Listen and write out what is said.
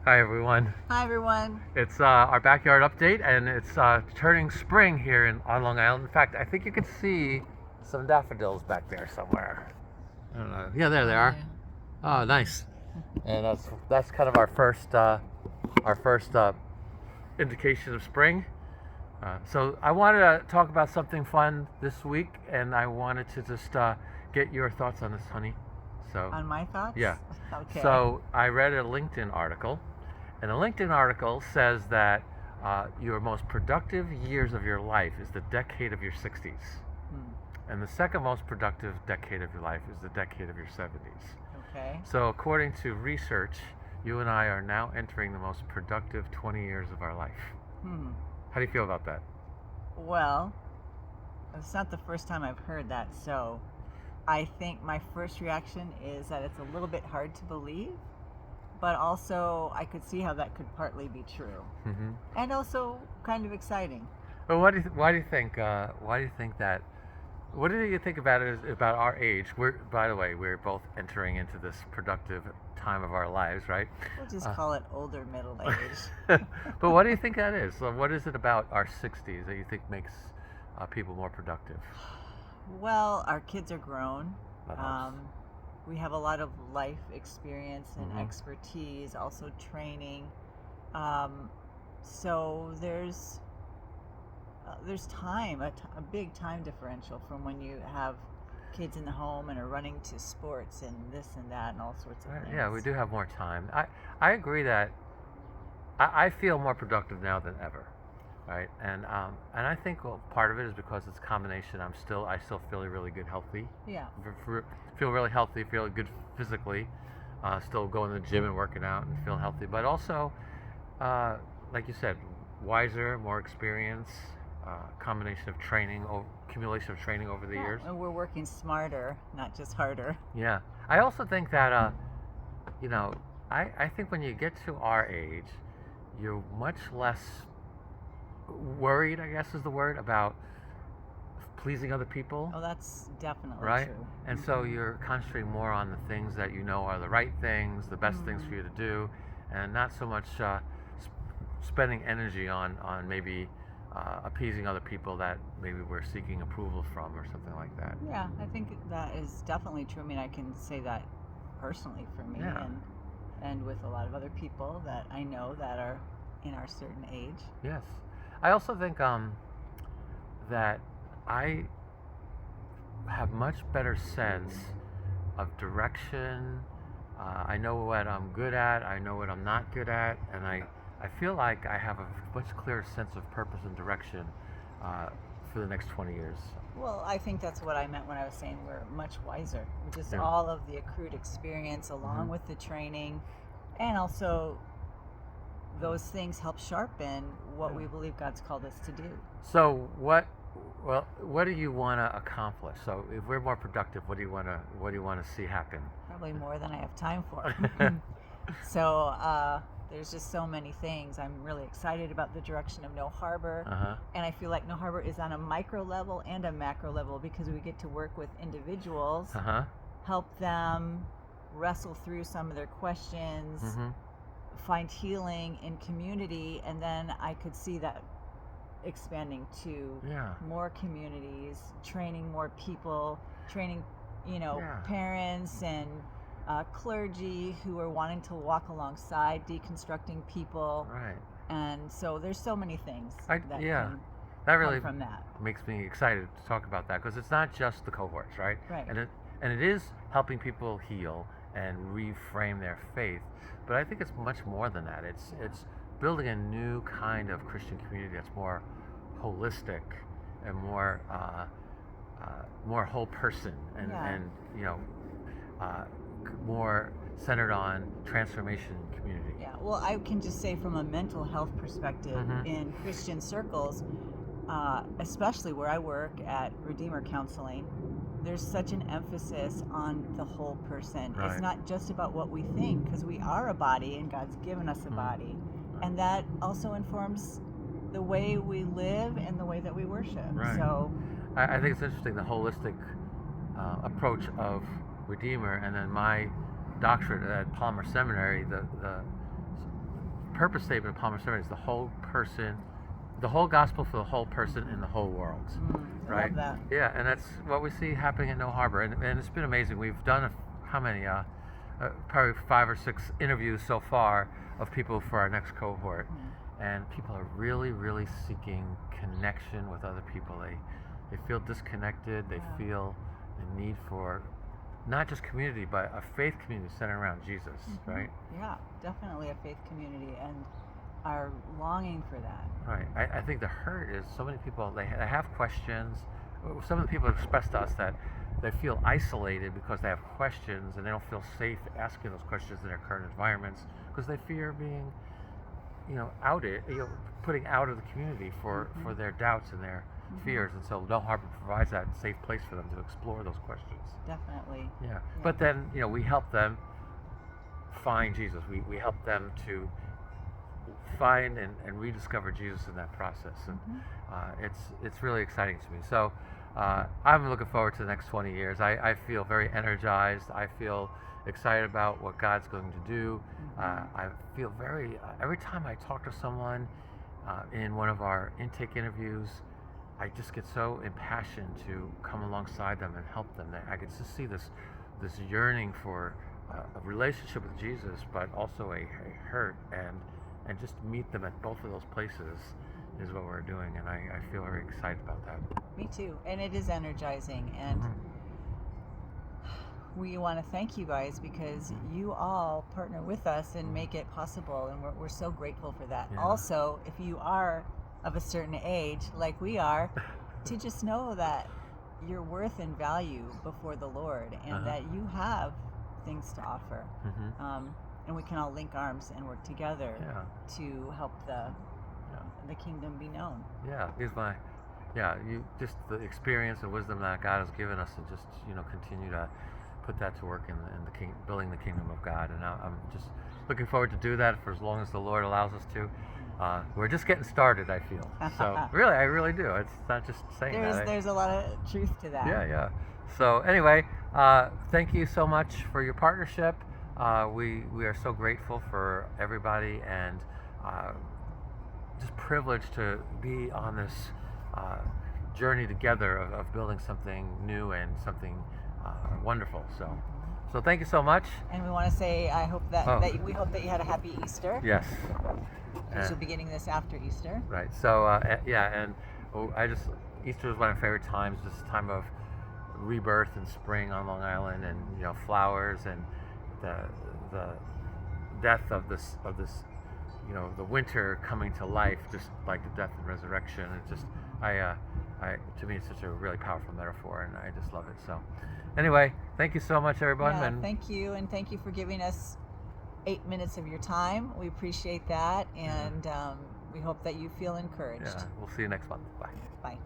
Hi everyone. Hi, everyone. It's our backyard update, and it's turning spring here on Long Island. In fact, I think you can see some daffodils back there somewhere. I don't know. Yeah, there they Oh, are. yeah. Oh, nice. And that's kind of our first indication of spring. So I wanted to talk about something fun this week, and I wanted to just get your thoughts on this, honey. So On my thoughts? yeah. Okay. So I read a LinkedIn article, and the LinkedIn article says that your most productive years of your life is the decade of your 60s. Hmm. And the second most productive decade of your life is the decade of your 70s. Okay. So, according to research, you and I are now entering the most productive 20 years of our life. Hmm. How do you feel about that? Well, it's not the first time I've heard that, so I think my first reaction is that it's a little bit hard to believe, but also I could see how that could partly be true, Mm-hmm. and also kind of exciting. Well, why do you think? Why do you think that? What do you think about it about our age? By the way, we're both entering into this productive time of our lives, right? We'll just Uh, call it older middle age. but what do you think that is? So what is it about our 60s that you think makes people more productive? Well, our kids are grown. That helps. Um, we have a lot of life experience and Mm-hmm. expertise, also training. Um, so there's time, a big time differential from when you have kids in the home and are running to sports and this and that and all sorts of Yeah, we things. do have more time. I agree that I feel more productive now than ever, right? And I think part of it is because it's a combination. I still feel really good, healthy. Yeah. Feel really healthy, feel good physically. Still going to the gym and working out and feel healthy, but also, uh, like you said, wiser, more experience, combination of training, accumulation of training over the Yeah, years. and we're working smarter, not just harder. Yeah, I also think that you know, I think when you get to our age, you're much less worried, I guess is the word, about pleasing other people, Oh, that's definitely right? true. And so you're concentrating more on the things that you know are the right things, the best things for Mm. you to do, and not so much spending energy on maybe appeasing other people that maybe we're seeking approval from or something like that. Yeah, I think that is definitely true. I mean, I can say that personally for me, Yeah. and with a lot of other people that I know that are in our certain age. Yes. I also think that I have much better sense of direction. I know what I'm good at. I know what I'm not good at, and I feel like I have a much clearer sense of purpose and direction uh, for the next 20 years. Well, I think that's what I meant when I was saying we're much wiser. Just Yeah. all of the accrued experience Hmm. along with the training, and also those things help sharpen what we believe God's called us to do. So what? Well, what do you want to accomplish? So if we're more productive, what do you want to see happen? Probably more than I have time for. So there's just so many things. I'm really excited about the direction of No Harbor. Uh-huh. And I feel like No Harbor is on a micro level and a macro level because we get to work with individuals, Uh-huh. help them wrestle through some of their questions, Mm-hmm. find healing in community. And then I could see that expanding to Yeah. more communities, training more people, training, Yeah. parents and clergy who are wanting to walk alongside deconstructing people. Right. And so there's so many things that Yeah. can That come really from that. makes me excited to talk about that because it's not just the cohorts, right? Right. And it is helping people heal and reframe their faith, but I think it's much more than that. It's building a new kind of Christian community that's more holistic and more whole person and Yeah. and uh, more centered on transformation community. Yeah, well, I can just say from a mental health perspective, Mhm. in Christian circles, especially where I work at Redeemer Counseling, there's such an emphasis on the whole person. Right. It's not just about what we think, because we are a body and God's given us a Mhm. body. And that also informs the way we live and the way that we worship. Right. So, I think it's interesting the holistic approach of Redeemer, and then my doctorate at Palmer Seminary. The purpose statement of Palmer Seminary is the whole person, the whole gospel for the whole person in the whole world. I Right? love that. Yeah, and that's what we see happening at No Harbor, and it's been amazing. We've done how many? Probably 5 or 6 interviews so far of people for our next cohort, and people are really, really seeking connection with other people. They feel disconnected. They feel the need for not just community, but a faith community centered around Jesus. Right? Yeah, definitely a faith community, and are longing for that. Right. I think the hurt is so many people, they have questions. Some of the people have expressed to us that they feel isolated because they have questions and they don't feel safe asking those questions in their current environments because they fear being, outed, putting out of the community for their doubts and their fears. And so No Harbor provides that safe place for them to explore those questions. Definitely. Yeah. But then, we help them find Jesus. We help them to find and rediscover Jesus in that process, and it's really exciting to me. So I'm looking forward to the next 20 years. I feel very energized. I feel excited about what God's going to do. I feel every time I talk to someone in one of our intake interviews, I just get so impassioned to come alongside them and help them. I could just see this yearning for a relationship with Jesus, but also a hurt, and just meet them at both of those places is what we're doing, and I feel very excited about that. Me too, and it is energizing, and we want to thank you guys because you all partner with us and make it possible, and we're so grateful for that. Yeah. Also, if you are of a certain age, like we are, to just know that your worth and value before the Lord, and that you have things to offer. And we can all link arms and work together to help the kingdom be known. You just the experience and wisdom that God has given us to just continue to put that to work in the building the kingdom of God. And I'm just looking forward to do that for as long as the Lord allows us to. We're just getting started, I feel. So really, I really do. It's not just saying that. There's a lot of truth to that. Yeah. So anyway, thank you so much for your partnership. We are so grateful for everybody, and just privileged to be on this journey together of building something new and something wonderful. So thank you so much. And we want to say, I hope we hope that you had a happy Easter. Yes. Because you'll be getting this after Easter. Right. So Easter is one of my favorite times. This time of rebirth and spring on Long Island, and flowers, and the death of this the winter coming to life, just like the death and resurrection. It just to me it's such a really powerful metaphor, and I just love it. So anyway, thank you so much, everyone. Yeah, thank you, and thank you for giving us 8 minutes of your time. We appreciate that, and we hope that you feel encouraged. Yeah, we'll see you next month. Bye. Bye.